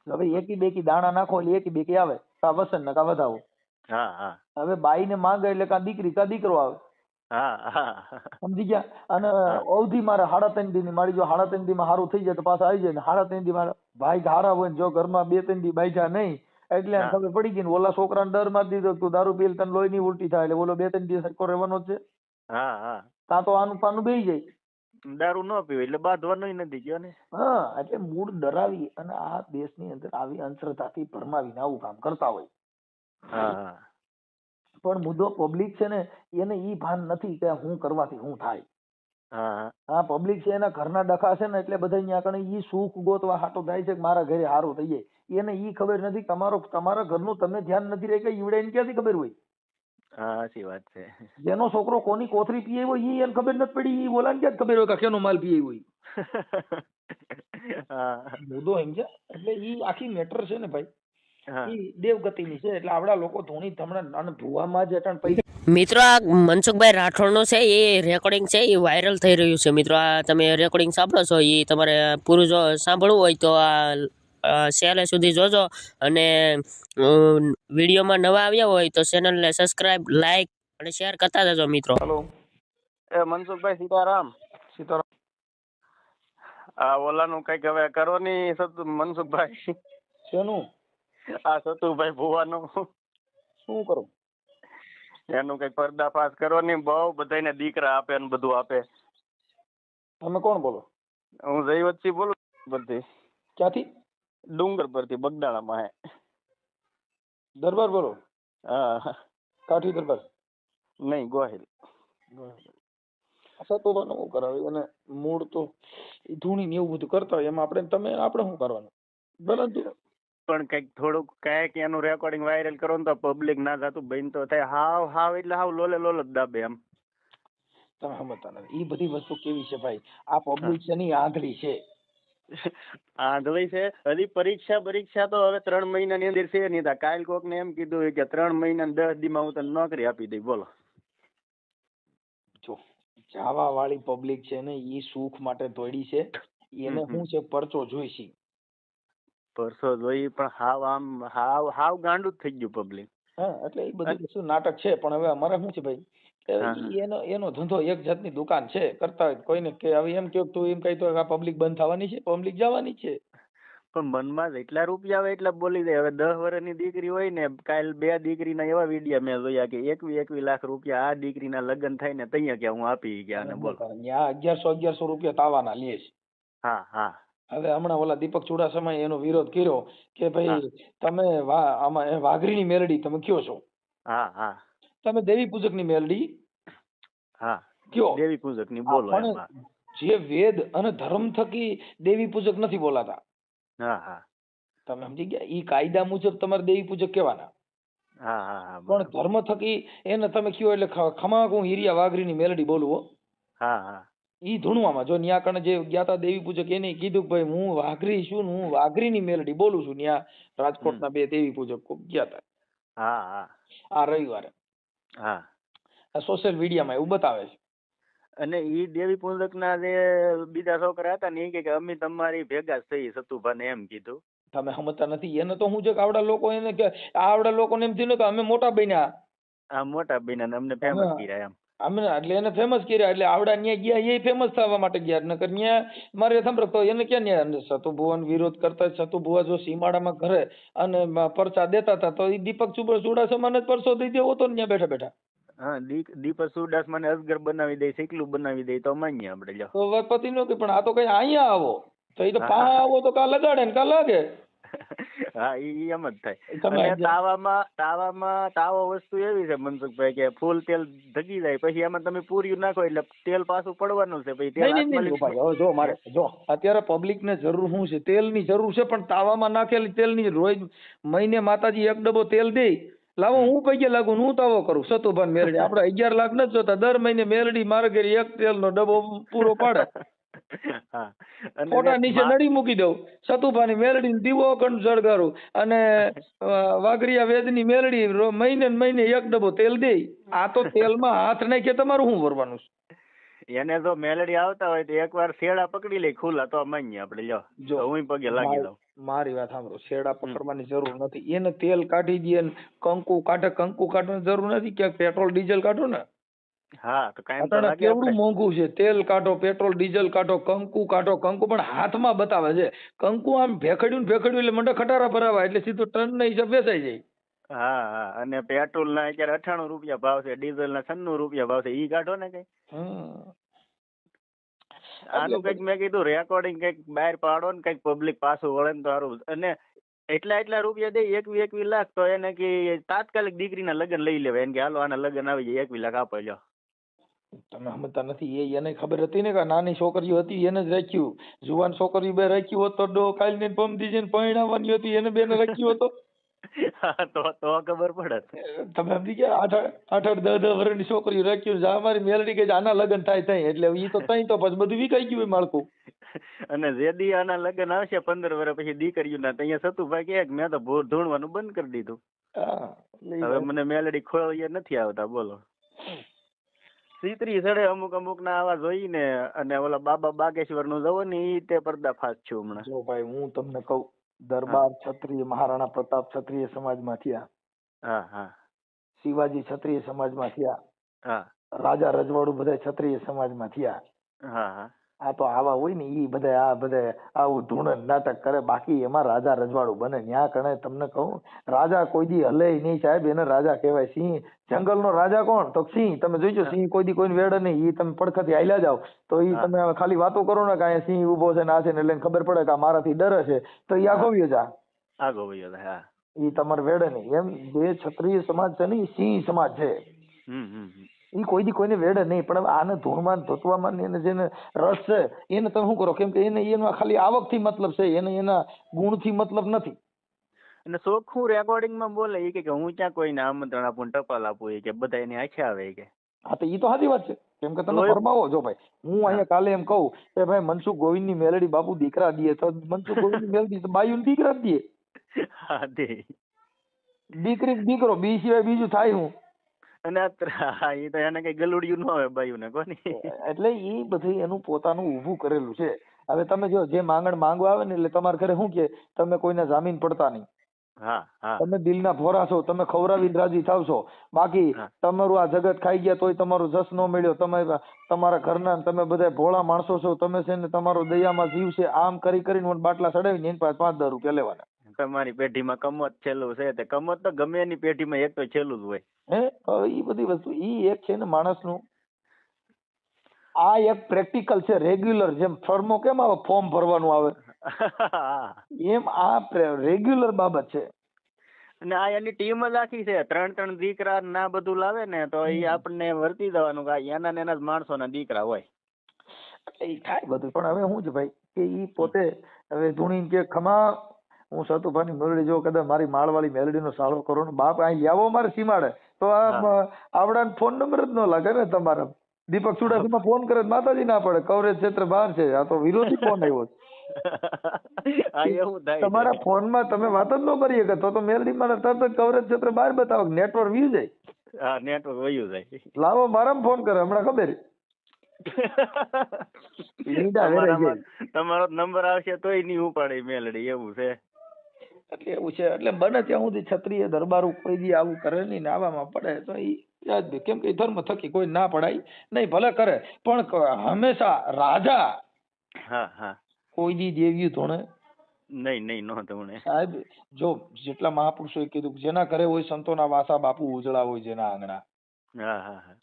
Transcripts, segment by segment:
હવે એકી બેકી દાણા નાખો એટલે એકી બેકી આવે, કા વસન ને કા વધાવો. હા હા હવે બાઈ ને માંગે એટલે કા દીકરી કા દીકરો આવે. હા હા સમજી ગયા? અને અવધિ મારે 3.5 દી ની મારી જો 3.5 દી માં સારું થઈ જાય તો પાછા આવી જાય ને 3.5 દી માં ભાઈ હારા હોય ને જો ઘરમાં 2-3 દી બાઈજા નહીં એટલે એને ખબર પડી ગઈ ને ઓલા છોકરાને ડર મારી દીધો તું દારૂ પીલ તને લોહી ની ઉલટી થાય એટલે ઓલો 2-3 દી સરખો રહેવાનો જ છે. હા હા ત્યાં તો આનું પાનું બેહી જાય. દારૂ ન પીવે એટલે બાંધવાનું નથી ગયો ને. હા, એટલે મૂળ ડરાવી અને આ દેશની અંદર આવી અંધશ્રદ્ધાથી ભરમાવીને આવું કામ કરતા હોય. હા પણ મુદ્દો પબ્લિક છે ને એને ઈ ભાન નથી કે હું કરવાથી હું થાય. હા હા, પબ્લિક છે એના ઘરના ડખા છે ને એટલે બધા અહીંયા કણે ઈ સુખ ગોતવા હાટો થાય છે કે મારા ઘરે સારું થઈ જાય. એને ઈ ખબર નથી તમારા ઘરનું તમે ધ્યાન નથી રહે કે ઈવડે ક્યાંથી ખબર હોય. હા સાચી વાત છે. જેનો છોકરો કોની કોથરી પીએ હોય ઈ એને ખબર નથી પડી, ઈ બોલાને ક્યાં ખબર હોય કે કેનો માલ પીએ હોય. મુદ્દો એમ છે એટલે ઈ આખી મેટર છે ને ભાઈ ઈ દેવગતિની છે. એટલે આવડા લોકો ધોણી ધમણા અને ભુવામાં જ અટણ પૈસા. મિત્રો આ મનસુખભાઈ રાઠોડનું છે એ રેકોર્ડિંગ છે એ વાયરલ થઈ રહ્યું છે. મિત્રો આ તમે રેકોર્ડિંગ સાંભળો છો એ તમારે પૂરું જો સાંભળવું હોય તો આ છેલ્લે સુધી જોજો અને વિડીયોમાં નવા આવ્યા હોય તો ચેનલને સબસ્ક્રાઇબ, લાઈક અને શેર કરતા જજો મિત્રો. હેલો, એ મનસુખભાઈ સીતારામ. સીતારામ. આ ઓલાનું કઈક હવે કરો ની મનસુખભાઈ. શેનું? આ સતુભાઈ ભુવાનું શું કરું? એનું કઈક પર્દાફાશ કરો ની. બહુ બધાને દીકરા આપે ને બધું આપે. તમે કોણ બોલો? હું જયવતસિંહ બોલું બધી. ક્યાંથી? ડુંગર પરથી બગદાણામાં હે. દરબાર બોલો? હા. કાઠી દરબાર? નહીં, ગોહિલ. સતોબાનો શું કરાવે અને મૂળ તો ધૂણી ને એવું બધું કરતા હોય એમાં આપણે શું કરવાનું? પરંતુ પણ કઈક થોડુંક કઈક એનું રેકોર્ડિંગ વાયરલ કરો ને તો પબ્લિક ના થતું બન તો થાય. હાવ એટલે હાવ લોલે લોલ જ દાબે એમ. તમે સમજતા નથી. એ બધી વસ્તુ કેવી છે ભાઈ, આ પબ્લિક છે ની આંધળી છે. આંધળી છે. હજી પરીક્ષા તો હવે 3 મહિનાની અંદર છે નહીં. કાલ કોક ને એમ કીધું કે 3 મહિના 10 દી માં હું તને નોકરી આપી દઈ. બોલો. જો જાવા વાળી પબ્લિક છે ને ઈ સુખ માટે દોડી છે. એને શું છે પરચો જોઈશી. પરસો જોઈ પણ હાવ આમ હાવ ગાંડું જ થઈ ગયું પબ્લિક. હા, એટલે એ બધી વસ્તુ નાટક છે. પણ હવે અમારે શું છે ભાઈ કે એનો ધંધો એક જાતની દુકાન છે કરતા હોય કોઈને કે હવે એમ કે તું એમ કહી તો આ પબ્લિક બંધ થવાની છે? પબ્લિક જવાની છે. પણ મનમાં જેટલા રૂપિયા આવે એટલા બોલી દે. હવે 10 વર્ષની દીકરી હોય ને, કાલ 2 દીકરીના એવા વિડીયા મેં જોયા કે 21 લાખ રૂપિયા આ દીકરીના લગ્ન થાય ને તૈયા કે હું આપી ગયા ને બોલો. 1100 રૂપિયા તાવાના લે છે. હા હા. હવે હમણાં ઓલા દીપક ચુડાસમાએ એનો વિરોધ કર્યો કે ભાઈ તમે આમાં વાઘરીની મેલડી તમે કયો છો? હા હા. તમે દેવી પૂજક ની મેલડી હા કયો? દેવી પૂજક ની બોલો. જે વેદ અને ધર્મ થકી દેવી પૂજક નથી બોલાતા. હા હા. તમે સમજી ગયા? ઈ કાયદા મુજબ તમારે દેવી પૂજક કહેવાના. હા હા. પણ ધર્મ થકી એને તમે કયો એટલે ખમા હું હિરિયા વાઘરીની મેલડી બોલું. હા હા. ઈ ધૂણવામાં જો ન્યા કણે જે જ્ઞાતા દેવી પૂજક એને કીધું કે ભાઈ હું વાઘરી છું, હું વાઘરીની મેલડી બોલું છું. ન્યા રાજકોટના 2 દેવી પૂજક ગયા હતા. હા હા. આ રવિવારે. હા. આ સોશિયલ મીડિયામાં એવું બતાવે છે. અને ઈ દેવી પૂજક ના જે બીજા છોકરા હતા ને એ કે અમે તમારી ભેગા જ થઈ સતુભાને એમ કીધું. તમે સમજતા નથી. એને તો હું છે કે આવડા લોકો એને કે આવડા લોકોને એમ થયું કે અમે મોટા બન્યા. આ મોટા બન્યા અમને ફેમસ કર્યા એમ. અમે એટલે એને ફેમસ કર્યા એટલે આવડા ન્યા ગયા એ ફેમસ થવા માટે ગયા. નકર ન્યા મારે સાંભળતો એને ક્યાં ન્યા સતુભુવન વિરોધ કરતા. સતુભુવા જો સીમાડામાં ઘરે અને પરચા દેતા હતા તો એ દીપક ચુડાસમાને જ પરસો દઈ દેવો હતો ને ન્યા બેઠા બેઠા. હા, દીપક ચુડાસમાને અસગર બનાવી દે, શીકલું બનાવી દે તો માન્ય આપણે લ્યો. તો પતિ નો કે પણ આ તો કઈ અહીંયા આવો તો એ તો પા આવો તો કા લગાડે ને કા લાગે. હા, ઈ એમ જ થાય. અને તાવો વસ્તુ એવી છે મનસુખભાઈ કે ફૂલ તેલ ધગી જાય પછી એમાં તમે પૂરી નાખો એટલે તેલ પાછું પડવાનું છે. પછી તેલ જો મારે જો અત્યારે પબ્લિક ને જરૂર શું છે? તેલ ની જરૂર છે પણ તાવામાં નાખેલી તેલ ની રોજ મહિને માતાજી 1 ડબ્બો તેલ દે. લાવો હું પૈયે લાગુ હું તાવો કરું. સતુભાન મેલડી આપણે 11 લાખ નથી જોતા. દર મહિને મેલડી મારે ઘરે 1 તેલ નો ડબ્બો પૂરો પાડે. ફોટા નીચે નડી મૂકી દઉં. સતુભાની મેલડી દીવો કંડ સળગારું અને વાઘરિયા વેદની મેલડી મહિને 1 ડબ્બો તેલ દે. આ તો તેલમાં હાથ નાખીએ તમારું શું વરવાનું છે? એને તો મેલડી આવતા હોય તો એકવાર શેડા પકડી લે ખુલ્લા તો માન્ય આપણે લ્યો. હું પગે લાગી દઉં. મારી વાત સાંભળો, શેરડા પકડવાની જરૂર નથી. એને તેલ કાઢી દે ને કંકુ કાઢવાની જરૂર નથી. ક્યાંક પેટ્રોલ ડીઝલ કાઢો ને. હા તો કાંઈ તો અટાણે લાગે કેવડું આપણે. મોંઘું છે. તેલ કાઢો, પેટ્રોલ ડીઝલ કાઢો, કંકુ કાઢો. કંકુ પણ હાથમાં બતાવે છે. કંકુ આમ ભેખડ્યું એટલે મંડે ખટારા ભરાવા, એટલે સીધું ટન ના હિસાબ વેચાઈ જાય. હા હા, અને પેટ્રોલ ના અત્યારે 98 રૂપિયા ભાવ છે, ડીઝલ ના 96 રૂપિયા ભાવ છે, ઈ કાઢો ને કઈ. આનું કઈક મેં કીધું રેકોર્ડિંગ કઈક બહાર પાડો ને કઈક પબ્લિક પાછું વળે ને તો સારું. અને એટલા રૂપિયા દે 21 લાખ, તો એને કે તાત્કાલિક દીકરીના લગ્ન લઈ લેવાય. એને કે હાલો આના લગ્ન આવી જાય, 21 લાખ આપો લ્યો. તમે સમજતા નથી. એને ખબર હતી ને કે નાની છોકરીઓ હતી એને જ રાખ્યું. જુવાન છોકરીઓ બે રાખ્યું હોત તો ડો કાલ ને પમદી જઈને પરણાવવાની હતી, એને બેને રાખ્યું હતો. તો ખબર પડે. તમે સમજી ગયા? 8-10 વર્ષની છોકરીઓ રાખ્યું. અમારી મેલડી કે આના લગ્ન થાય થાય, એટલે ઈ તો તઈ તો પછી બધું વિકાઈ ગયું માળખું. અને જેદી આના લગ્ન આવશે 15 વર્ષ પછી દીકરીઓ ના, અહીંયા સતુભાઈ કે મેં તો ભોર ધૂણવાનું બંધ કરી દીધું. હવે મને મેલડી ખોળીએ નથી આવતા. બોલો. સીતરી સડે અમુક ના આવા જોઈને. અને ઓલા બાબા બાગેશ્વર નું જવો ને ઈ તે પર્દાફાશ છું હમણાં. જો ભાઈ હું તમને કહું, દરબાર ક્ષત્રિય મહારાણા પ્રતાપ ક્ષત્રિય સમાજમાં થયા. હા હા. શિવાજી ક્ષત્રિય સમાજમાં થયા. હા. રાજા રજવાડું બધા ક્ષત્રિય સમાજમાં થયા. હા હા. આ તો આવા હોય ને ઈ બધા આવું ધૂણ નાટક કરે. બાકી એમાં રાજા રજવાડું બને ન્યા કણે. તમને કહું, રાજા કોઈ દી હલે નહીં સાહેબ, એને રાજા કહેવાય. સિંહ જંગલનો રાજા કોણ? તો સિંહ. તમે જોઈજો, સિંહ કોઈ દી કોઈને વેડે નહીં. ઈ તમે પડખેથી હાલ્યા જાવ તો ઈ તમે ખાલી વાતો કરો ને કે અહીંયા સિંહ ઉભો છે ને આ છે ને, એટલે ખબર પડે કે આ મારાથી ડરે છે, તો ઈ આગો વયો જા. આગો વયો જા. હા. ઈ તમારે વેડે નહીં. એમ જે ક્ષત્રિય સમાજ છે ને ઈ સિંહ સમાજ છે. ઈ કોઈ દી કોઈને વેડે નહીં. પણ હવે આને ધૂળમાં ધોતવામાં એને જેને રસ છે એને તમે શું કરો? કેમ કે એને એનો ખાલી આવક થી મતલબ છે, એને એના ગુણ થી મતલબ નથી. અને ચોખ્ખું રેકોર્ડિંગ માં બોલે ઈ કે હું ક્યાં કોઈને આમંત્રણ આપું ટપાલ આપું, એ કે બધા એની આંખે આવે કે. હા તો ઈ તો સાચી વાત છે. કેમ કે તમે ફરમાવો. જો ભાઈ હું અહીંયા કાલે એમ કહું કે ભાઈ મનસુખ ગોવિંદ ની મેલડી બાપુ દીકરા દે, તો મનસુખ ગોવિંદ ની મેલડી તો બાયુ દીકરા દે. હા દે. દીકરી દીકરો બી સિવાય બીજું થાય હું. અને એ તો એને કઈ ગલુડિયું ન આવે બાયુ ને કોની. એટલે એ બધું એનું પોતાનું ઊભું કરેલું છે. હવે તમે જો જે માંગણ માંગવા આવે ને એટલે તમારે ઘરે શું કે તમે કોઈને જામીન પડતા નહીં. હા હા. તમે દિલના ફોરા છો, તમે ખવરાવીને રાજી થાવ છો. બાકી તમારું આ જગત ખાઈ ગયા તોય તમારો જસ ન મળ્યો. તમે તમારા ઘરના તમે બધા ભોળા માણસો છો, તમે છે ને તમારો દયામાં જીવ છે, આમ કરીને બાટલા ચડાવીને એની પાસે 5-10 રૂપિયા લેવાના. તમારી પેઢીમાં કમોત છેલ્લું છે, તે કમોત તો ગમે એની પેઢીમાં એક તો છેલ્લું જ હોય. ઈ બધી વસ્તુ ઈ એક છે ને માણસનું. આ એક પ્રેક્ટિકલ છે, રેગ્યુલર. જેમ ફોર્મો કેમ આવે, ફોર્મ ભરવાનું આવે, એમ આ રેગ્યુલર બાબત છે. અને આ એની ટીમ જ આખી છે. 3 દીકરા ના બધું લાવે ને તો એ આપણને વર્તી જવાનું કે એના ને એના જ માણસો ના દીકરા હોય. એટલે ઈ થાય બધું. પણ હવે શું છે ભાઈ કે ઈ પોતે હવે ધૂણી કે ખમા હું સતુભાની મેલડી જો કદાચ મારી માળવાળી મેલડી નો સાળો કરો ને બાપ અહીં લાવો મારે સીમાડે તો આવડા ફોન નંબર જ ન લાગે ને તમારા. દીપક ચુડાસમા ફોન કરે માતાજી ના પડે, કવરેજ ક્ષેત્ર બહાર છે. આ તો વિરોધી ફોન આવ્યો. તમારા ફોન માં તમે વાત જ ન કરી શકે તો મેલડી માં તરત જ કવરેજ ક્ષેત્ર બહાર બતાવો, નેટવર્ક વ્યુ જાય. હા નેટવર્ક વયું જાય. લાવો મારામાં ફોન કરે હમણાં ખબર. તમારો નંબર આવશે તોય નહીં ઉપાડે મેલડી, એવું છે. એટલે એવું છે. એટલે બને ત્યાં સુધી ક્ષત્રિય દરબાર કોઈ દી આવું કરે નહીં ને આવામાં પડે તો યાદ દે. કેમ કે ધર્મ થકી કોઈ ના પડાય નહીં, ભલે કરે પણ હંમેશા રાજા કોઈ દી દેવ્યું ધોણે નહીં નો ધોણે. સાહેબ જો જેટલા મહાપુરુષોએ કીધું જેના ઘરે હોય સંતોના વાસા બાપુ ઉજળા હોય જેના આંગણા.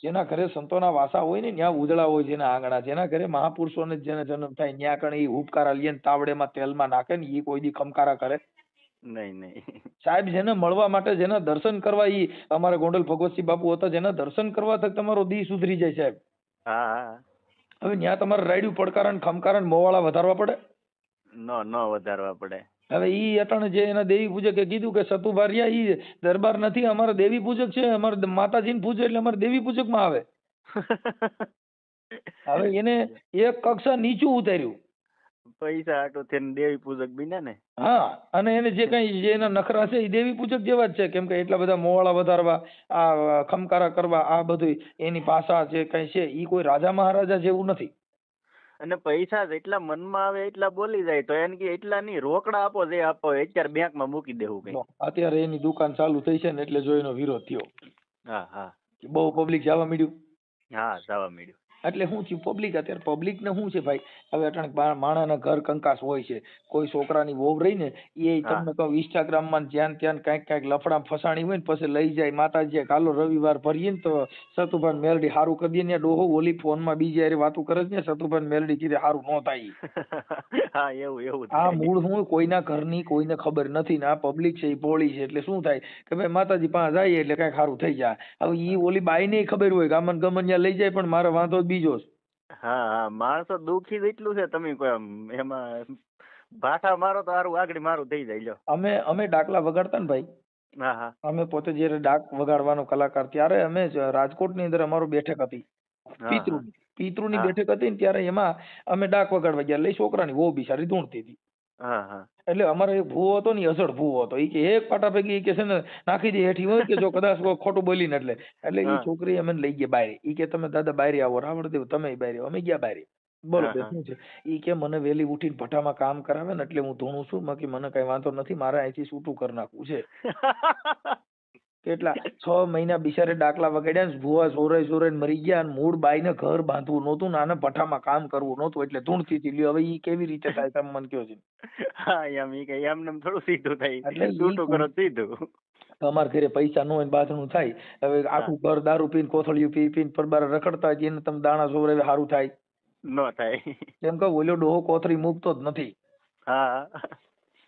જેના ઘરે સંતોના વાસા હોય ને ત્યાં ઉજળા હોય જેના આંગણા. જેના ઘરે મહાપુરુષોને જેને જન્મ થાય ત્યાં કણે ઉપકારા લઈએ તાવડેમાં તેલમાં નાખે ને એ કોઈ દી ખમકારા કરે નહીં. સાહેબ જેને મળવા માટે, જેના દર્શન કરવા, ઈ અમારે ગોંડલ ભગવતસિંહ બાપુ હતા, જેના દર્શન કરવા તક તમારો દી સુધરી જાય સાહેબ. હવે ત્યાં તમારે રાયડું પડકારણ ખમકારણ મોવાળા વધારવા પડે? ન વધારવા પડે. હવે ઈ અટાણે જે એના દેવી પૂજકે કીધું કે સતુભારિયા ઈ દરબાર નથી, અમારા દેવી પૂજક છે, અમારે માતાજીને પૂજે એટલે અમારે દેવી પૂજક માં આવે. હવે એને એક કક્ષા નીચું ઉતાર્યું. પૈસા આટો થઈને દેવી પૂજક બન્યા ને. હા, અને એને જે કઈ એના નખરા છે એ દેવી પૂજક જેવા જ છે. કેમ કે એટલા બધા મોવાળા વધારવા, આ ખમકારા કરવા, આ બધું એની ભાષા જે કઈ છે ઈ કોઈ રાજા મહારાજા જેવું નથી. અને પૈસા જેટલા મનમાં આવે એટલા બોલી જાય તો એને કે એટલા નહીં, રોકડા આપો જે આપો અત્યારે બેંકમાં મૂકી દેવું કઈ. અત્યારે એની દુકાન ચાલુ થઈ છે ને એટલે જો એનો વિરોધ થયો. હા હા બહુ પબ્લિક જવા મળ્યું. હા જવા મળ્યું. એટલે શું થયું, પબ્લિક અત્યારે પબ્લિક ને શું છે ભાઈ, હવે અટાણે માણસના ઘર કંકાસ હોય છે, કોઈ છોકરાની વહુ રહી ને એ તમને કહું ઇન્સ્ટાગ્રામ માં જ્યાં ત્યાં કાંઈક લફડા ફસાણી હોય ને પછી લઈ જાય માતાજી કાલો રવિવાર ભરીએ ને તો સતુભાન મેલડી હારું કરી દે ને ડોહો ઓલી ફોન માં બીજી હારે વાતું કરે છે ને સતુભાન મેલડી કીધે હારું ન થાય. હા એવું આ મૂળ હું કોઈના ઘરની કોઈને ખબર નથી ને આ પબ્લિક છે એ પોળી છે એટલે શું થાય કે ભાઈ માતાજી પાસે જાય એટલે કઈક સારું થઈ જાય. હવે ઈ ઓલી બાઈ ને ખબર હોય ગામન ગમનિયા લઈ જાય પણ મારો વાંધો જ બીજો છે. હા હા માણસો દુઃખી જ એટલું છે, તમે કોઈ એમાં ભાષા મારો તો સારું આગળ મારું થઈ જાય. લ્યો અમે ડાકલા વગાડતા ને ભાઈ, હા હા અમે પોતે જયારે ડાક વગાડવાનો કલાકાર ત્યારે અમે રાજકોટ ની અંદર અમારો બેઠક હતી પિતૃની બેઠક હતી ને ત્યારે એમાં અમે ડાક વગાડવા ગયા લઈ છોકરાની વહુ બિચારી ધૂણતી હતી. એટલે અમારો એક ભૂવો હતો ને અસડ ભૂવો હતો, એ કે એક પાટા પૈકી કે છે ને નાખી દે હેઠી હોય કે જો કદાચ ખોટું બોલીને એટલે એ છોકરી અમે લઈ ગયા બારે. ઈ કે તમે દાદા બારે આવો, રાવણદેવ તમે બારે. અમે ગયા બારે. બરોબર શું છે ઈ કે મને વેલી ઉઠીને ભઠ્ઠામાં કામ કરાવે ને એટલે હું ધૂણું છું, બાકી મને કઈ વાંધો નથી, મારે અહીંથી છૂટું કરી નાખવું છે. કેટલા 6 મહિના બિચારે ડાકલા વગાડ્યા ને ભૂવા સોરાઈ મરી ગયા અને મૂળ બાઈ ને ઘર બાંધવું નહોતું ને આને ભઠ્ઠામાં કામ કરવું નહોતું એટલે ધૂણતી હતી. લ્યો હવે ઈ કેવી રીતે થાય તમે મને કહો છો. હા એમ ઈ કે એમને થોડું સીધું થાય, એટલે છૂટું કરો સીધું. તમારા ઘરે પૈસા ન હોય ને બાથણું થાય, હવે આખું ઘર દારૂ પીને કોથળિયું પી પીને પરબાર રખડતા હોય એને તમે દાણા સોવરાવે સારું થાય ન થાય. એમ કહું ઓલો ડોહો કોથળી મૂકતો જ નથી. હા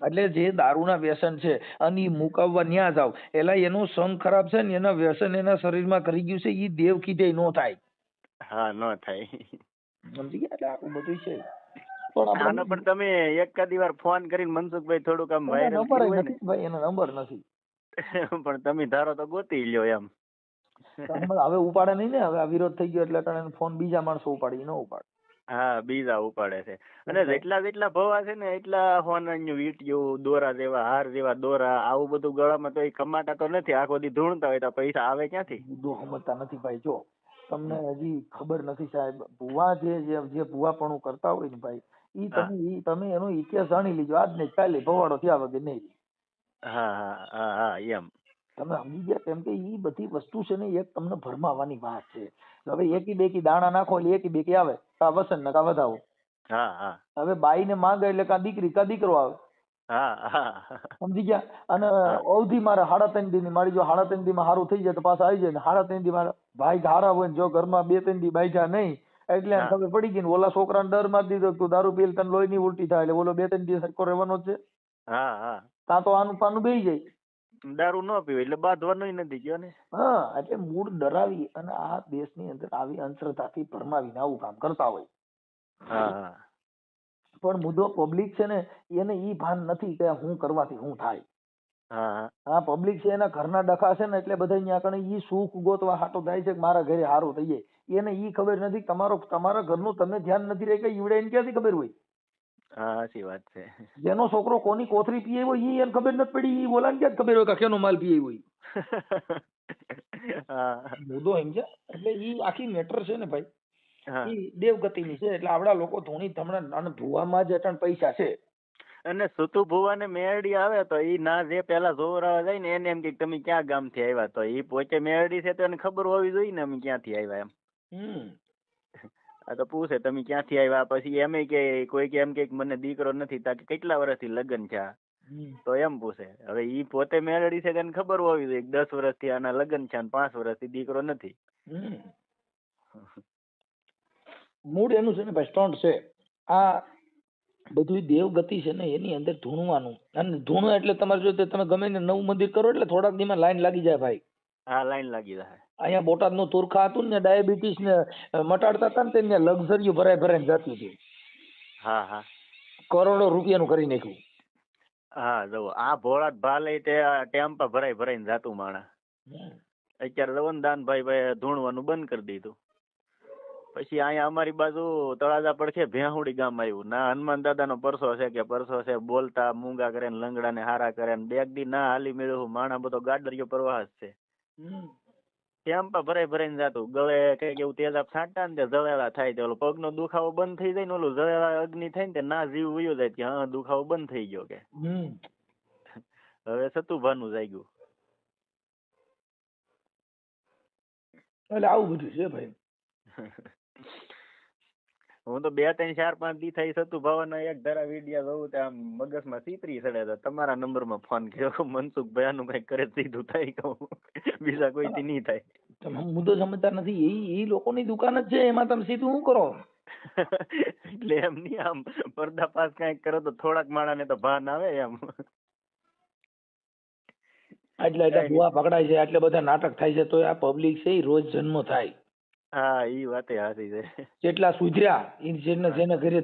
એટલે જે દારૂના વ્યસન છે અને ઈ મુકાવવા ન્યા જાવ એલા એનું સંગ ખરાબ છે ને એના વ્યસન એના શરીરમાં કરી ગયું છે, ઈ દેવ કીધે નો થાય. હા ન થાય. સમજી ગયા? એટલે આખું બધું છે. પણ તમે એકાદી વાર ફોન કરીને મનસુખભાઈ થોડુંક આમ વાયરલ નંબર નથી ભાઈ, એનો નંબર નથી. પણ તમે ધારો તો ગોતી લ્યો એમ. હવે ઉપાડે નહીં ને, હવે આ વિરોધ થઈ ગયો એટલે ફોન બીજા માણસો ઉપાડી, ન ઉપાડે. હા બીજા ઉપાડે છે. અને જેટલા ભવા છે ને એટલા હોનાનું વીંટિયું દોરા જેવા હાર જેવા દોરા આવું બધું ગળામાં તો એ કમાતા તો નથી, આખો દી ધૂણતા હોય તો પૈસા આવે ક્યાંથી? સમજતા નથી ભાઈ. જો તમને હજી ખબર નથી સાહેબ, ભુવા જે ભુવાપણું કરતા હોય ને ભાઈ ઈ તમે એનો ઇતિહાસ જાણી લીજો. આજ ને કાલે ભવાડો થયા વગર નહીં. હા એમ તમે સમજી ગયા? કેમ કે ઈ બધી વસ્તુ છે ને એક તમને ભરમાવાની વાત છે. હવે એકી બેકી દાણા નાખો એટલે એકી બેકી આવે, કા વસન ને કા વધાવો. હવે બાઈ ને માંગે એટલે કા દીકરી કા દીકરો આવે. સમજી ગયા? અને અવધિ મારે 3.5 દી ની મારી જો 3.5 દી માં સારું થઈ જાય તો પાછા આવી જાય ને 3.5 દી માં ભાઈ હારા હોય ને જો ઘરમાં 2-3 દી બાઈજા નહીં એટલે ખબર પડી ગઈ ને ઓલા છોકરાને ડર મારી દીધો તું દારૂ પીલ તને લોહી ની ઉલટી થાય એટલે ઓલો 2-3 દી સરખો રહેવાનો છે. ત્યાં તો આનું પાનું બેહી જાય. દારૂ ન પીવે એટલે બાંધવાનું નથી ગયો ને. હા એટલે મૂળ ડરાવી અને આ દેશની અંદર આવી અંધશ્રદ્ધાથી ભરમાવીને આવું કામ કરતા હોય. પણ મુદ્દો પબ્લિક છે ને એને ઈ ભાન નથી કે હું કરવાથી શું થાય. હા પબ્લિક છે એના ઘરના ડખા છે ને એટલે બધા અહીંયા કણે ઈ સુખ ગોતવા હાટો થાય છે કે મારા ઘરે સારું થઈ જાય. એને ઈ ખબર નથી તમારા ઘરનું તમે ધ્યાન નથી રહે કે ઈવડે એને ક્યાંથી ખબર હોય. સાચી વાત છે. જેનો છોકરો કોની કોથળી પીએ હોય ઈ એને ખબર નથી પડી, ઈ બોલાને ક્યાં ખબર હોય કે કેનો માલ પીએ હોય. મુદ્દો એમ છે. એટલે ઈ આખી મેટર છે ને ભાઈ ઈ દેવગતિની છે. એટલે આપડા લોકો ધૂણી ધમણા અને ભુવામાં જ અટણ પૈસા છે. અને સુતુ ભુવા ને મેરડી આવે તો ઈ ના જે પેલા જોવરાવા જાય ને એને એમ કે તમે ક્યાં ગામ થી આવ્યા, તો ઈ પોતે મેરડી છે તો એને ખબર હોવી જોઈએ ને અમે ક્યાંથી આવ્યા એમ. આ તો પૂછે તમે ક્યાંથી આવ્યા, પછી એમ કે કોઈ કે એમ કે મને દીકરો નથી તા કેટલા વર્ષથી લગ્ન છે તો એમ પૂછે. હવે ઈ પોતે મેરડી છે તેને ખબર હોવી જોઈએ 10 વર્ષથી આના લગ્ન છે અને 5 વર્ષથી દીકરો નથી. મૂળ એનું છે ને ભાઈ સ્ટન્ટ છે. આ બધું દેવગતિ છે ને એની અંદર ધૂણવાનું, અને ધૂણું એટલે તમારે જો તમે ગમે ને નવું મંદિર કરો એટલે થોડાક દીમાં લાઈન લાગી જાય ભાઈ. હા લાઈન લાગી જાય. અહીંયા બોટાદ નું તુરખા હતું ને ડાયાબિટીસ ને મટાડતા હતા ને ત્યાં લક્ઝરીઓ ભરાઈને જતી હતી. કરોડો રૂપિયાનું કરી નાખ્યું. જો આ ભોળાત ભાલે તે ટેમ્પા ભરાઈને જાતું માણસ. અત્યારે રવનદાનભાઈ ધૂણવાનું બંધ કરી દીધું. પછી અહીંયા અમારી બાજુ તળાજા પડખે ભેહુડી ગામ આવ્યું. ના હનુમાન દાદા નો પરસો છે બોલતા મૂંગા કરે ને લંગડા ને હારા કરે ને બેગ દી ના હાલી મેળવું માણા બધો ગાડરિયો પ્રવાહ જ છે. શેમ્પા ભરાઈ ભરાઈને જાતું, ગળે કઈક એવું તેલ આપ છાંટા ને તે જળેલા થાય, તો ઓલો પગનો દુખાવો બંધ થઈ જાય ને ઓલું જળેલા અગ્નિ થાય ને તે ના જીવ વયો જાય કે હા દુખાવો બંધ થઈ ગયો કે. હવે સતુભાનું જાગ્યું. એટલે આવું બધું છે ભાઈ. હું તો 2 3 4 5 દી થઈ સતુભાવના એક ધારા વિડિયા જોઉં તો આમ મગજમાં ચીતરી ચડે તો તમારા નંબરમાં ફોન કર્યો, મનસુખભાઈ આનું કઈક કરે સીધું થાય કહું, બીજા કોઈથી નહીં થાય. તમે મુદ્દો સમજતા નથી, એ લોકોની દુકાન જ છે, એમાં તમે સીધું શું કરો? એટલે એમ નહીં, આમ પર્દાફાશ કઈક કરો તો થોડાક માણસને તો ભાન આવે એમ. એટલે ભૂવા પકડાય છે, એટલે બધા નાટક થાય છે, તો આ પબ્લિક છે એ રોજ જન્મ થાય. હા ઈ વાતે હાચી છે. જેટલા સુધર્યા, જેને ઘરે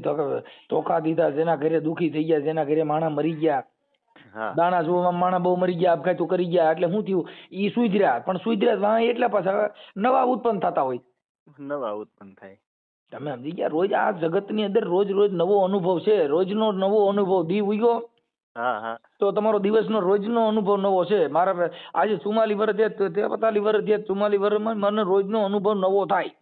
ધોકા દીધા, જેના ઘરે દુખી થઈ ગયા, જેના ઘરે માણસ મરી ગયા, દાણા જોવામાં માણસ બહુ મરી ગયા, આપઘાતો કરી ગયા, એટલે શું થયું? ઈ સુધર્યા, પણ સુધર્યા એટલા પાછા નવા ઉત્પન્ન થતા હોય. નવા ઉત્પન્ન થાય. તમે સમજી ગયા? રોજ આ જગત ની અંદર રોજ રોજ નવો અનુભવ છે, રોજનો નવો અનુભવ. દી ઉગ્યો તો તમારો દિવસનો રોજનો અનુભવ નવો છે. મારા આજે 44 વર્ષ થયા, 45 વર્ષ થયા, 44 વર્ષમાં મને રોજનો અનુભવ નવો થાય.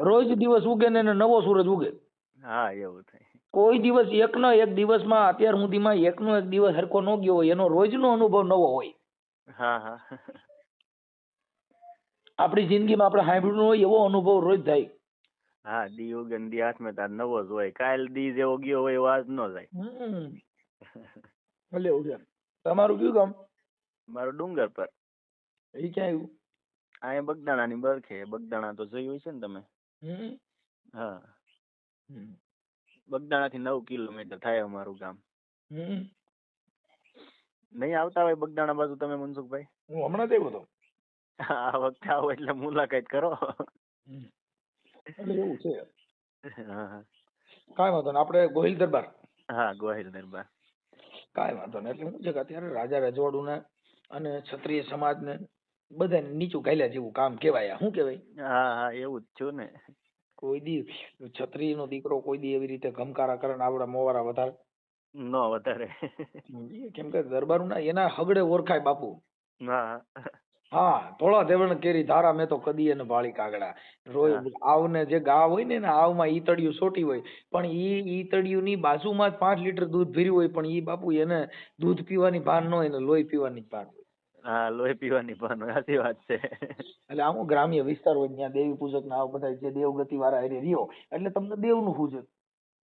રોજ દિવસ ઉગે ને નવો સૂરજ ઉગે. હા એવું થાય. કોઈ દિવસ એકનો એક દિવસમાં અત્યાર સુધીમાં એકનો એક દિવસ હરખો ન ગયો હોય, એનો રોજનો અનુભવ નવો હોય. આપણી જિંદગીમાં આપણે સાંભળ્યું હોય એવો અનુભવ રોજ થાય. હા દી ઉગે ને દી હાથમાં તાર નવો જ હોય. કાલ દી જેવો ગયો હોય એવો આજ ન જાય. ભલે એવું છે. તમારું કયું ગામ? મારું ડુંગર પર. એ ક્યાં આવ્યું? અહીંયા બગદાણા ની બરખે. બગદાણા તો જોયું છે ને તમે? હા બગદાણા થી 9 કિલોમીટર થાય અમારું ગામ. નહીં આવતા હોય બગદાણા બાજુ તમે મનસુખભાઈ? હું હમણાં જ આવ્યો હતો. આ વખતે આવો એટલે મુલાકાત કરો. એટલે એવું છે. કાંઈ વાંધો નહીં, આપણે ગોહિલ દરબાર. હા ગોહિલ દરબાર. કાંઈ વાંધો નહીં. એટલે શું છે કે અત્યારે રાજા રજવાડું ને અને ક્ષત્રિય સમાજ ને બધાને નીચું ગાલ્યા જેવું કામ કહેવાય. શું કહેવાય? હા એવું જ છું ને. કોઈ દી ક્ષત્રિય નો દીકરો કોઈ દી એવી રીતે ગમકારા કરે ને આવડા મોવારા વધારે ન વધારે. કેમ કે દરબારું ના એના હગડે ઓળખાય બાપુ. હા થોડા દેવણ કેરી ધારા મેં તો કદી એને ભાળી કાગડા. રોજ આવને જે ગા હોય ને આવમાં ઈતળિયું સોટી હોય, પણ ઈ ઈતળિયું ની બાજુમાં જ 5 લીટર દૂધ ભર્યું હોય, પણ ઈ બાપુ એને દૂધ પીવાની ભાન ન હોય, એને લોહી પીવાની ભાન હોય. હા લોહી પીવાની ભાન હોય. સાચી વાત છે. એટલે આમ ગ્રામ્ય વિસ્તાર હોય ત્યાં દેવી પૂજક ના બધા જે દેવગતિ વાળા હારે રહ્યો એટલે તમને દેવ નું પૂજક.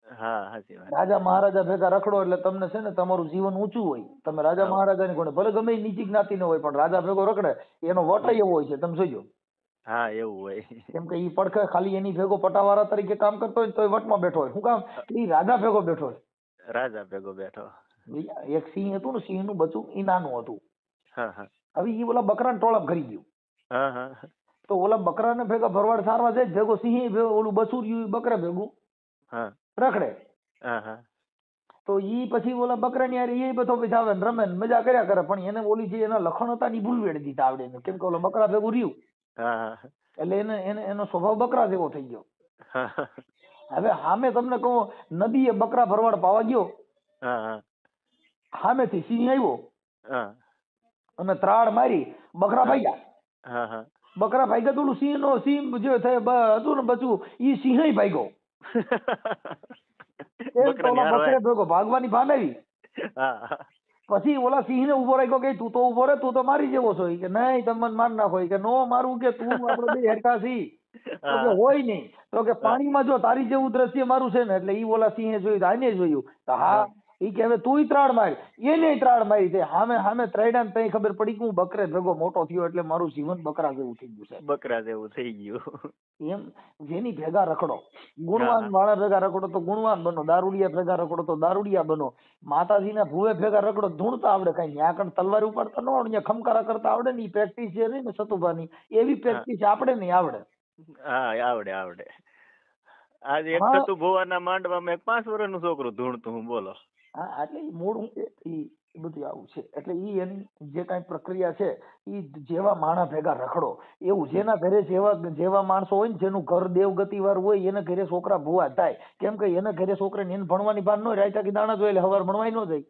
હા સાચી વાત. રાજા મહારાજા ભેગા રખડો એટલે તમને છે ને તમારું જીવન ઊંચું હોય. તમે રાજા મહારાજા ની કોને ભલે ગમે નીચી જ્ઞાતિ ન હોય, પણ રાજા ભેગો રખડે એનો વટ એવો હોય છે. તમે જોજો. હા એવું હોય. કેમ કે ઈ પડખે ખાલી એની ભેગો પટાવાળા તરીકે કામ કરતો હોય તો વટમાં બેઠો હોય. શું કામ? ઈ રાજા ભેગો બેઠો હોય. રાજા ભેગો બેઠો. એક સિંહ હતું ને, સિંહ નું બચ્ચું ઈ નાનું હતું. હવે ઈ ઓલા બકરા ને ટોળપ કરી ગયું. તો ઓલા બકરા ને ભેગા ભરવાડ સારવા જાય, ભેગો સિંહ ઓલું બસુર બકરા ભેગું રખડે. તો ઈ પછી ઓલા બકરા ની હારે એ બધો આવે ને રમે મજા કર્યા કરે, પણ એને ઓલી જે એના લખણ હતા ની ભૂલવેડી દીધા આવડે. કેમ કે ઓલા બકરા ભેગું રહ્યું એટલે એને એનો સ્વભાવ બકરા જેવો થઈ ગયો. હવે સામે તમને કહું, નદીએ બકરા ભરવાડ પાવા ગયો, સામેથી સિંહ આવ્યો અને ત્રાડ મારી બકરા ભાગ્યા. બકરા ભાગ્યા તો ઓલું સિંહ જે હતું ને બચું ઈ સિંહ ભાગ્યો. બકરે ભેગો ભાગવાની ભાન આવી. પછી ઓલા સિંહ ને ઉભો રાખ્યો કે તું તો ઉભો રે, તું તો મારી જેવો છો. કે નહીં તમે મને માર નાખો. કે નો મારું, કે તું આપડે બે હેરકા છી. તો કે હોય નહીં. તો કે પાણીમાં જો તારી જેવું દ્રશ્ય મારું છે ને. એટલે ઈ ઓલા સિંહે જોયું, આને જોયું. હા ઈ કે હવે તું ત્રાડ મારી. એને ત્રાડ મારી. તે હામે ત્રાડ્યા ને તઈ ખબર પડી કે હું બકરે ભેગો મોટો થયો એટલે મારું જીવન બકરા જેવું થઈ ગયું છે. બકરા જેવું થઈ ગયું. એમ જેની ભેગા રખડો, ગુણવાન વાળા ભેગા રખડો તો ગુણવાન બનો, દારૂડિયા ભેગા રખડો તો દારૂડિયા બનો, માતાજીના ભૂવે ભેગા રખડો ધૂણતા આવડે. કઈ ન્યા કણ તલવાર ઉપાડતા ન આવડે, ખમકારા કરતા આવડે ને. પ્રેક્ટિસ છે ને સતુભાની, એવી પ્રેક્ટિસ આપણે નહીં આવડે. હા આવડે. આજે એક સતુ ભુવાના માંડવામાં 5 વર્ષનું છોકરું ધૂણતું હું બોલો. હા એટલે મૂળ હું એ બધું આવું છે. એટલે ઈ એની જે કઈ પ્રક્રિયા છે ઈ જેવા માણસ ભેગા રખડો એવું. જેના ઘરે જેવા માણસો હોય ને, જેનું ઘર દેવગતિ વાર હોય, એના ઘરે છોકરા ભુવા થાય. કેમ કે એના ઘરે છોકરાને એને ભણવાની ભાન ન હોય. રાયતા કે દાણા જોઈ એટલે હવાર ભણવાય ન જાય.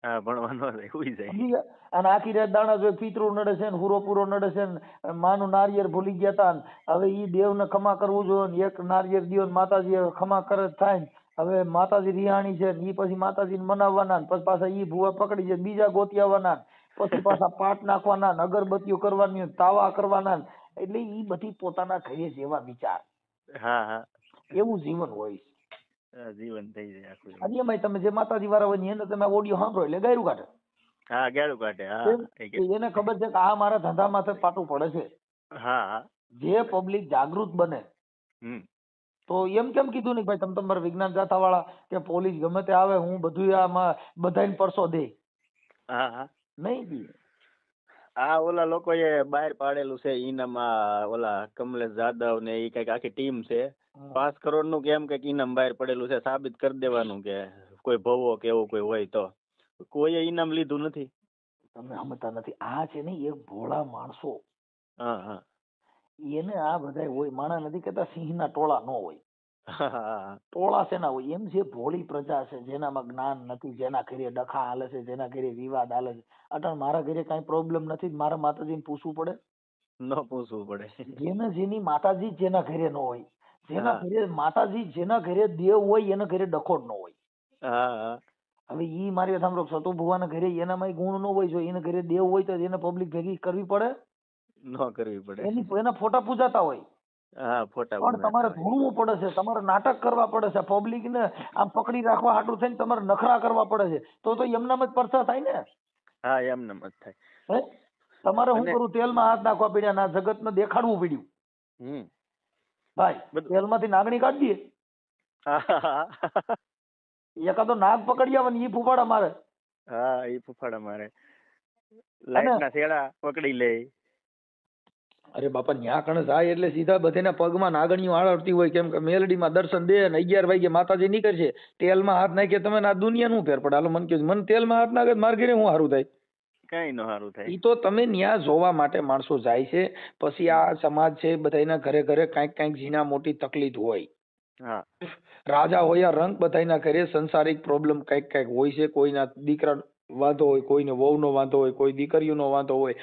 હા ભણવાનો રહે હુઈ જાય. સમજી ગયા? અને આખી રાત દાણા જોઈ પિતૃ નડે છે ને હુરો પૂરો નડે છે ને માનું નારિયેળ ભૂલી ગયા તા ને હવે ઈ દેવને ખમા કરવું જોઈએ ને એક નારિયેળ દિયો ને માતાજી ખમા કરે થાય ને હવે માતાજી રિહાણી છે ને ઈ પછી માતાજીને મનાવવાના ને પછી પાછા ઈ ભૂવા પકડી જાય બીજા ગોતી આવવાના પછી પાછા પાટ નાખવાના ને અગરબત્તીઓ કરવાની ને તાવા કરવાના ને એટલે ઈ બધી પોતાના ઘરે જેવા વિચાર. હા હા એવું જીવન હોય. જીવન થઈ જાય આખું. અને એમાંય તમે જે માતાજી વાળા હોય ને એને તમે ઓડિયો સાંભળો એટલે ગાયરું કાઢે. હા ગાળું કાઢે. હા એને ખબર છે કે આ મારા ધંધા માથે પાટું પડે છે. હા હા જે પબ્લિક જાગૃત બને તો એમ કેમ કીધું નહીં ભાઈ તમે તમારા વિજ્ઞાન જાથા વાળા કે પોલીસ ગમે તે આવે હું બધું આમાં બધાને પરસો દે. હા હા નહીં દી. આ ઓલા લોકોએ બહાર પાડેલું છે ઈનામ ઓલા કમલેશ જાદવ ને એ કઈક આખી ટીમ છે 5 કરોડ નું કેમ કઈક ઈનામ બહાર પડેલું છે સાબિત કરી દેવાનું કે કોઈ ભવો કે એવું કોઈ હોય તો કોઈએ ઈનામ લીધું નથી. તમે સમજતા નથી આ છે ને એક ભોળા માણસો. હા હા એને આ બધા હોય માણા નથી કહેતા સિંહના ટોળા ન હોય. ટોળા શેના હોય એમ જે ભોળી પ્રજા છે જેનામાં જ્ઞાન નથી જેના ઘરે ડખા હાલે છે જેના ઘરે વિવાદ હાલે છે. અટણ મારા ઘરે કઈ પ્રોબ્લેમ નથી મારા માતાજીને પૂછવું પડે ન પૂછવું પડે. જેને જેની માતાજી જેના ઘરે ન હોય જેના ઘરે માતાજી જેના ઘરે દેવ હોય એના ઘરે ડખો જ ન હોય. હા હવે ઈ મારી સાંભળો સતુ ભુવાના ઘરે એનામાં ગુણ ન હોય જો એના ઘરે દેવ હોય તો એને પબ્લિક ભેગી કરવી પડે ન કરવી પડે. એના ફોટા પૂજાતા હોય. હા ફોટા પણ તમારે ધૂણવું પડે છે તમારે નાટક કરવા પડે છે પબ્લિક ને આમ પકડી રાખવા હાટું થઈને તમારે નખરા કરવા પડે છે તો એમનામ જ પરસા થાય ને. હા એમને જ થાય. તમારે શું કરું તેલમાં હાથ નાખવા પડ્યા ના જગત ને દેખાડવું પડ્યું ભાઈ તેલમાંથી નાગણી કાઢી દઈએ. એકાદો નાગ પકડી આવે ને ઈ ફૂફાડા મારે. હા ઈ ફૂફાડા મારે લાઈટ ના શેડા પકડી લે. અરે બાપા ન્યા કણે જાય એટલે સીધા બધાના પગમાં નાગણીઓ આળવતી હોય કેમ કે મેલડીમાં દર્શન દે ને 11 વાગે માતાજી નીકળશે તેલમાં હાથ નાખે તમે આ દુનિયાનું ફેર પડે. હાલો મને કહો મને તેલમાં હાથ નાખે મારે ઘરે હું સારું થાય કઈ ન સારું થાય. ઈ તો તમે ન્યા જોવા માટે માણસો જાય છે. પછી આ સમાજ છે બધાના ઘરે ઘરે કઈક ઝીણા મોટી તકલીફ હોય. હા રાજા હોય રંગ બધાના ઘરે સંસારિક પ્રોબ્લેમ કઈક હોય છે. કોઈના દીકરા વાંધો હોય કોઈને વહુનો વાંધો હોય કોઈ દીકરીઓનો વાંધો હોય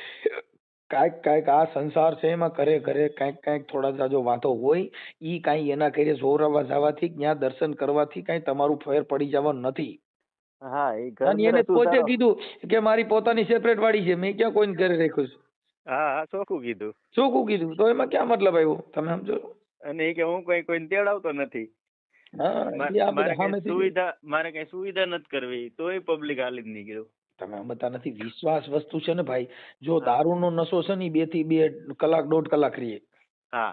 કાંઈક આ સંસાર છે એમાં ઘરે ઘરે કાંઈક થોડા જાજો વાંધો હોય. ઈ કાંઈ એના ઘરે જોરાવા જવાથી ત્યાં દર્શન કરવાથી કાંઈ તમારું ફેર પડી જવાનું નથી. હા અને એને પોતે કીધું કે મારી પોતાની સેપરેટ વાડી છે મેં ક્યાં કોઈને ઘરે રાખ્યું છે. હા ચોખ્ખું કીધું. ચોખ્ખું કીધું તો એમાં ક્યાં મતલબ આવ્યો તમે સમજો. અને એ કે હું કોઈને તેડાવતો નથી. મારે કઈ સુવિધા નથી કરવી તોય પબ્લિક હાલી જ નીકળ્યું. તમે સમજતા નથી વિશ્વાસ વસ્તુ છે ને ભાઈ. જો દારૂનો નશો છે ને 2 થી 2 કલાક 1.5 કલાક રહીએ. હા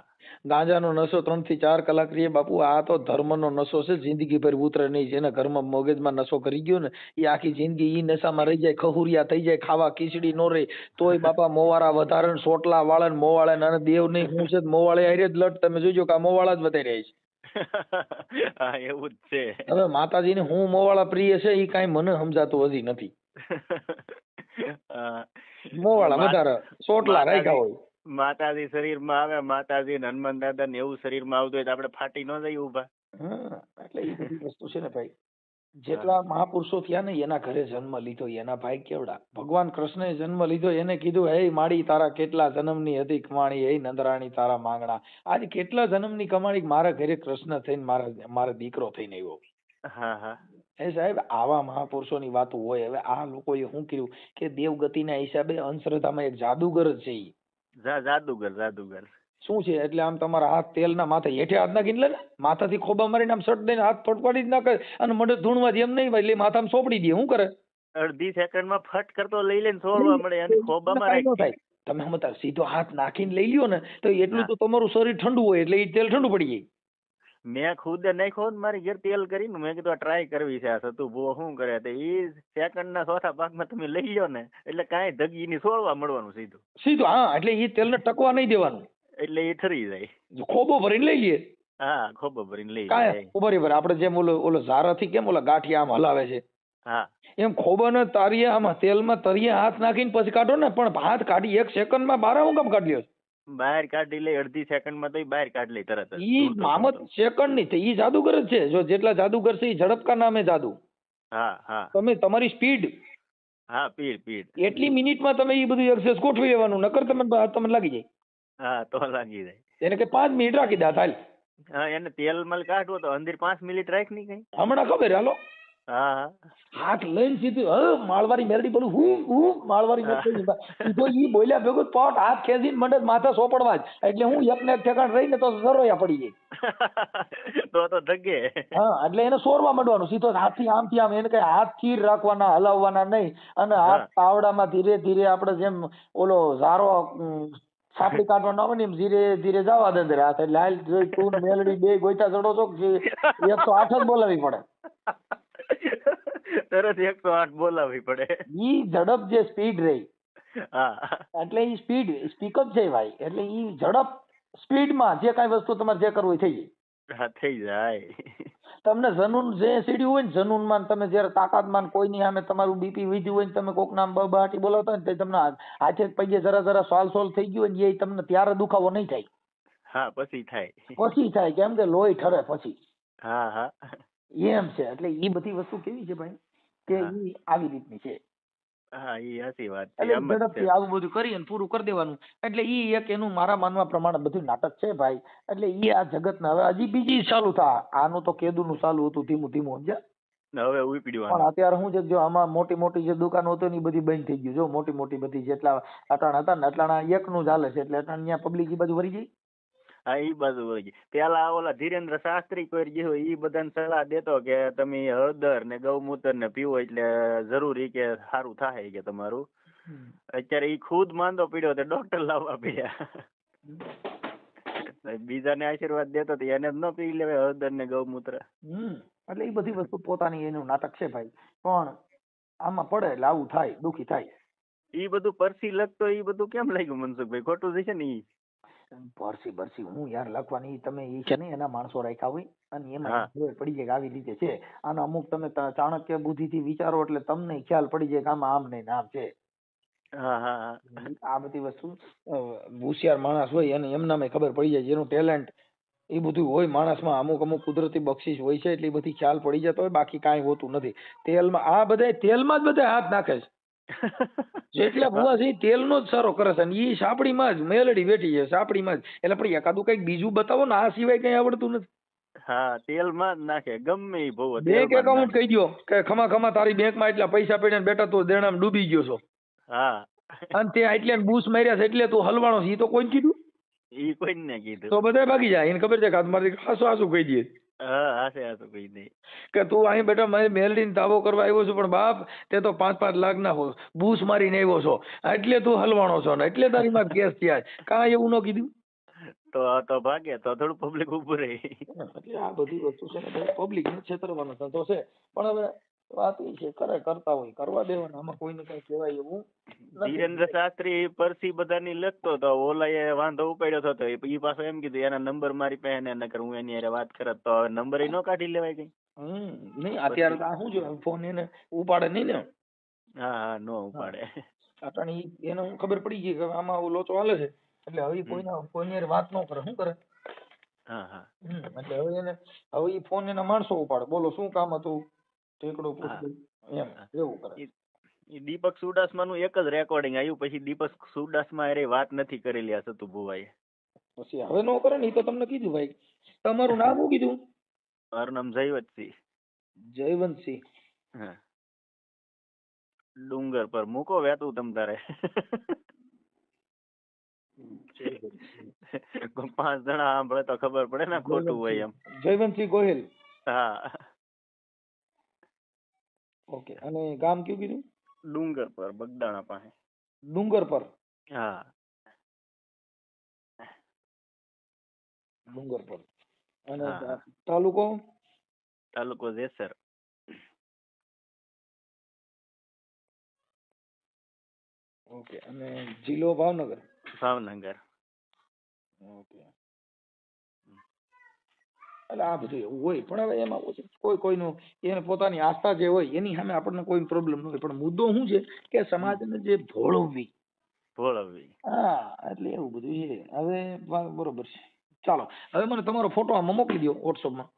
ગાંજાનો નશો 3 થી 4 કલાક રહીએ બાપુ. આ તો ધર્મનો નશો છે જિંદગી ભર ઉતરે નહીં. જેના ઘરમાં મગજમાં નશો કરી ગયો ને એ આખી જિંદગી ઈ નશામાં રહી જાય ખહુરિયા થઈ જાય ખાવા ખીચડી નો રહે તોય બાપા મોવારા વધારે સોટલા વાળા ને મોવાળે અને દેવ નહીં હું છે મોવાળે હારે જ લટ તમે જોજો કે આ મોવાળા જ વધારે રહે છે. હા એવું જ છે. હવે માતાજીને હું મોવાળા પ્રિય છે એ કાંઈ મને સમજાતું હજી નથી. મોવાળા વધારે સોટલા રાખ્યા હોય. માતાજી શરીરમાં આવે માતાજી હનુમાન દાદા ને એવું શરીરમાં આવતું હોય તો આપણે ફાટી ન જઈએ ઉભા. એટલે એ બધી વસ્તુ છે ને ભાઈ. જેટલા મહાપુરુષો થયા ને એના ઘરે જન્મ લીધો એના ભાઈ કેવડા. ભગવાન કૃષ્ણએ જન્મ લીધો એને કીધું હે માડી તારા કેટલા જન્મની હતી કમાણી હે નંદરાણી તારા માંગણા. આજે કેટલા જન્મની કમાણી મારા ઘરે કૃષ્ણ થઈને મારા દીકરો થઈને આવ્યો. હા હા એ સાહેબ આવા મહાપુરુષોની વાતો હોય. હવે આ લોકોએ શું કર્યું કે દેવગતિના હિસાબે અંધશ્રદ્ધામાં એક જાદુગર જ છે. જાદુગર શું છે એટલે આમ તમારા હાથ તેલના માથે હેઠે હાથ નાખીને લે ને માથાથી ખોબા મારીને આમ સટ દઈને હાથ ફટફાડી જ નાખે અને મડે ધૂણવા એમ નહીં ભાઈ માથામાં સોપડી દે. શું કરે અડધી સેકન્ડમાં ફટ કરતો લઈ લઈને છોડવા મળે અને ખોબામાં રાખી. તમે સમજતા સીધો હાથ નાખીને લઈ લ્યો ને તો એટલું તો તમારું શરીર ઠંડુ હોય એટલે એ તેલ ઠંડુ પડી જાય. મેં ખુદ નાખ્યો મારી ઘેર તેલ કરીને મેં કીધું ટ્રાય કરવી છે આ સતુ ભૂવો શું કરે તો એ સેકન્ડના ચોથા ભાગમાં તમે લઈ લ્યો ને એટલે કાંઈ ધગીની છોડવા મળવાનું સીધું. હા એટલે એ તેલને ટકવા નહીં દેવાનું એટલે એ ઠરી જાય. ખોબો ભરીને લઈ લઈએ. હા ખોબો ભરીને લઈ જાય. બરાબર આપણે જેમ ઓલો ઝારાથી કેમ ઓલા ગાંઠિયા આમ હલાવે છે હા એમ ખોબાને તારીએ આમાં તેલમાં તરીએ હાથ નાખીને પછી કાઢો ને. પણ હાથ કાઢી 1 સેકન્ડમાં બાર હું કામ કાઢી લ્યો. બહાર કાઢી લે અડધી સેકન્ડમાં તો બહાર કાઢી લે તરત. ઈ મામત સેકન્ડ ની ઈ જાદુગર જ છે. જો જેટલા જાદુગર છે ઈ ઝડપકા નામે જાદુ. હા હા તમે તમારી સ્પીડ હા પીડ એટલી મિનિટમાં તમે એ બધું એક્સેસ ગોઠવી લેવાનું, નકર તમને લાગી જાય. હા તો લાગી જાય. એને કે 5 મિનિટ રાખી દે હાલ. હા એને તેલ મલ કાઢવો તો અંદર 5 મિનિટ રાખ ની કઈ. હમણાં ખબર હાલો હા હાથ લઈને સીધું માળવારી મેરડી બોલું હું માળવારી મેરડી સીધો ઈ બોલ્યા ભેગું પટ હાથ ખેંચીને મંડે માથા સોપડવા જ. એટલે હું એકને એક ઠેકાણ રહીને તો સરોયા પડી જાય. તો ધગે. હા એટલે એને સોરવા માંડવાનું સીધો હાથથી આમથી આમ. એને કઈ હાથ સ્થિર રાખવાના, હલાવવાના નહીં. અને હાથ તાવડામાં ધીરે ધીરે આપણે જેમ ઓલો ઝારો સાપડી કાઢવાનો આવે ને એમ ધીરે ધીરે જવા દે અંદર હાથ. એટલે હાલ જોઈ તું મેલડી બે ગોઈતા ચડો છો 108 જ બોલાવી પડે. તરત 108 બોલાવી પડે. ઈ ઝડપ જે સ્પીડ રહી હા એટલે ઈ સ્પીડ સ્પીકઅપ છે ભાઈ. એટલે ઈ ઝડપ સ્પીડમાં જે કાંઈ વસ્તુ તમારે જે કરવું થઈ જાય. હા થઈ જાય. તમને જનૂન જે સીડ્યું હોય ને જનૂનમાં તમે જયારે તાકાતમાં કોઈની સામે તમારું બીપી વીધ્યું હોય ને તમે કોક નામ બબાટી બોલાવતા હોય ને તમને હાથે પગે જરા જરા સોલ થઈ ગયું હોય ને એ તમને ત્યારે દુખાવો નહીં થાય. હા પછી થાય. પછી થાય કેમ કે લોહી ઠરે પછી. હા એમ છે. એટલે ઈ બધી વસ્તુ કેવી છે ભાઈ કે ઈ આવી રીતની છે. હા ઈ સાચી વાત છે. એટલે ઝડપથી આવું બધું કરી અને પૂરું કરી દેવાનું. એટલે ઈ એક એનું મારા માનવા પ્રમાણે બધું નાટક છે ભાઈ. એટલે ઈ આ જગતના હવે હજી બીજી ચાલુ થાય. આનું તો કેદુનું ચાલુ હતું ધીમું ધીમું સમજ્યા. હવે ઉપડ્યું. પણ અત્યારે શું છે જો આમાં મોટી મોટી જે દુકાનો હતી ને એ બધી બંધ થઈ ગયું. જો મોટી મોટી બધી જેટલા અટાણા હતા ને અટાણા એકનું ચાલે છે. એટલે અટાણ ત્યાં પબ્લિક એ બાજુ વળી ગઈ. હા ઈ બાજુ વળી ગઈ. પેલા ઓલા ધીરેન્દ્ર શાસ્ત્રી કોઈ જે હોય ઈ બધાને સલાહ દેતો કે તમે હળદર ને ગૌમૂત્ર ને પીવો એટલે જરૂરી કે સારું થાય કે તમારું. અત્યારે ઈ ખુદ માંદો પીડ્યો તો ડોક્ટર લાવવા પડ્યા. બીજાને આશીર્વાદ દેતો તો એને જ ન પી લેવાય હળદર ને ગૌમૂત્ર. એટલે એ બધી વસ્તુ પોતાની એનું નાટક છે ભાઈ. પણ આમાં પડે એટલે આવું થાય, દુખી થાય. ઈ બધું પરસી લખતો ઈ બધું કેમ લાગ્યું મનસુખભાઈ? ખોટું છે ને ઈ? પરસી હું યાર લખવાની તમે ઈ છે ને એના માણસો રાખ્યા હોય અને એમાં ખબર પડી જાય કે આવી રીતે છે. આનો અમુક તમે ચાણક્ય બુદ્ધિથી વિચારો એટલે તમને ખ્યાલ પડી જાય કે આમાં આમ નહીં આમ છે. આ બધી વસ્તુ હોશિયાર માણસ હોય અને એમનામાં ખબર પડી જાય. જેનું ટેલેન્ટ એ બધું હોય માણસમાં અમુક કુદરતી બક્ષિસ હોય છે એટલે એ બધી ખ્યાલ પડી જતો હોય. બાકી કાંઈ હોતું નથી. તેલમાં આ બધા તેલમાં જ બધા હાથ નાખે છે. જેટલા ભૂવા છે તેલનો જ સારો કરે છે. ઈ સાપડીમાં જ મેલડી બેઠી છે સાપડીમાં જ. એટલે પણ એકાદું કઈક બીજું બતાવો ને આ સિવાય કઈ આવડતું નથી. હા તેલમાં જ નાખે ગમે ઈ ભૂવો. બેંક એકાઉન્ટ કહી દો કે ખમા તારી બેંકમાં એટલા પૈસા પડ્યા બેટા તું દેણામાં ડૂબી ગયો છો. હા અને તે એટલે બૂસ માર્યા છે એટલે તું હલવાનો છે. ઈ તો કોઈ કીધું? ઈ કોઈ ને કીધું તો બધા ભાગી જાય. એને ખબર છે કે મારી હાસુ કહી દે. કે તું અહીં બેટા મારી મેલડીને તાવો કરવા આવ્યો છું પણ બાપ તે તો 5-5 લાખ ના બૂસ મારીને આવ્યો છો એટલે તું હલવાણો છો ને એટલે તારી માં કેસ થયા. કાંઈ એવું ન કીધું તો ભાગે તો થોડું પબ્લિક ઉભું રહે. એટલે આ બધી વસ્તુ છે ને પબ્લિક ને છેતરવાનો ધંધો છે. પણ હવે વાત એ છે કરતા હોય કરવા દેવાના. આમાં કોઈને કઈ કહેવાય એવું. ધીરેન્દ્ર શાસ્ત્રી પરસી બધાની લખતો તો ઓલાએ વાંધો ઉપાડ્યો હતો ઈ પાછો એમ કીધું એના નંબર મારી પાસે ને નકર હું એની હારે વાત કરત તો નંબર નો કાઢી લેવાય કઈ. નહીં અત્યારે શું છે ફોન એને ઉપાડે નહીં ને. હા નો ઉપાડે. અટાણી એને ખબર પડી ગઈ કે આમાં લોચો હાલે છે એટલે હવે કોઈની વાત ન કરે. શું કરે? એટલે હવે એને હવે ઈ ફોન એના માણસો ઉપાડે. બોલો શું કામ હતું ઠેકડો પૂછ્યું એમ એવું કરે. દીપક સુડાસમા નું એક જ રેકોર્ડિંગ આવ્યું પછી દીપક સુડાસમા એ વાત નથી કરેલી આ સતુ ભુવાએ. પછી હવે નો કરે ને ઈ તો તમને કીધું ભાઈ. તમારું નામ શું કીધું? મારું નામ જયવંતસિંહ. જયવંતસિંહ. હા ડુંગર પર મૂકો વેતું તમ તારે. 5 જણા સાંભળે તો ખબર પડે ને ખોટું હોય એમ. જયવંતસિંહ ગોહિલ. હા ઓકે. અને ગામ કયું કીધું? ડુંગર પર બગદાણા પાસે. ડુંગર પર. હા ડુંગર પર. અને તાલુકો? તાલુકો જેસર. ઓકે. અને જિલ્લો ભાવનગર. ભાવનગર. ઓકે. એટલે આ બધું એવું હોય પણ હવે એમાં કોઈનું એને પોતાની આસ્થા જે હોય એની સામે આપણને કોઈ પ્રોબ્લેમ ન હોય. પણ મુદ્દો શું છે કે સમાજને જે ભોળવવી. હા એટલે એવું બધું છે. હવે બરોબર છે. ચાલો હવે મને તમારો ફોટો આમાં મોકલી દો વોટ્સઅપમાં.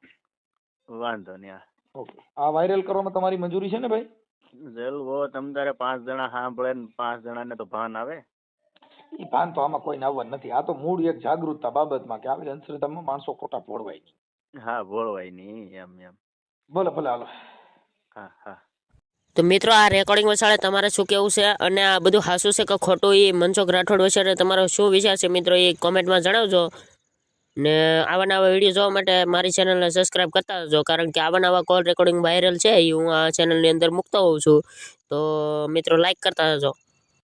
વાંધો નહીં. ઓકે. આ વાયરલ કરવામાં તમારી મંજૂરી છે ને ભાઈ? જલવો તમ તારે 5 જણા સાંભળે ને 5 જણાને તો ભાન આવે. એ ભાન તો આમાં કોઈને આવવાનું નથી. આ તો મૂળ એક જાગૃતતા બાબતમાં કે આવી અંધશ્રદ્ધામાં માણસો ખોટા ભોળવાય નહીં. હા ભોળવાય નહીં એમ એમ. ભલે ભલે હાલો. હા હા. તો મિત્રો આ રેકોર્ડિંગ વસાડે તમારે શું કેવું છે અને આ બધું હાસું છે કે ખોટું એ મનસુખ રાઠોડ વિશે તમારો શું વિચાર છે મિત્રો એ કોમેન્ટમાં જણાવજો. ને આવા નવા વિડીયો જોવા માટે મારી ચેનલને સબસ્ક્રાઇબ કરતા રહેજો, કારણ કે આવા નવા કોલ રેકોર્ડિંગ વાયરલ છે એ હું આ ચેનલની અંદર મૂકતો હોઉં છું. તો મિત્રો લાઈક કરતા રહેજો.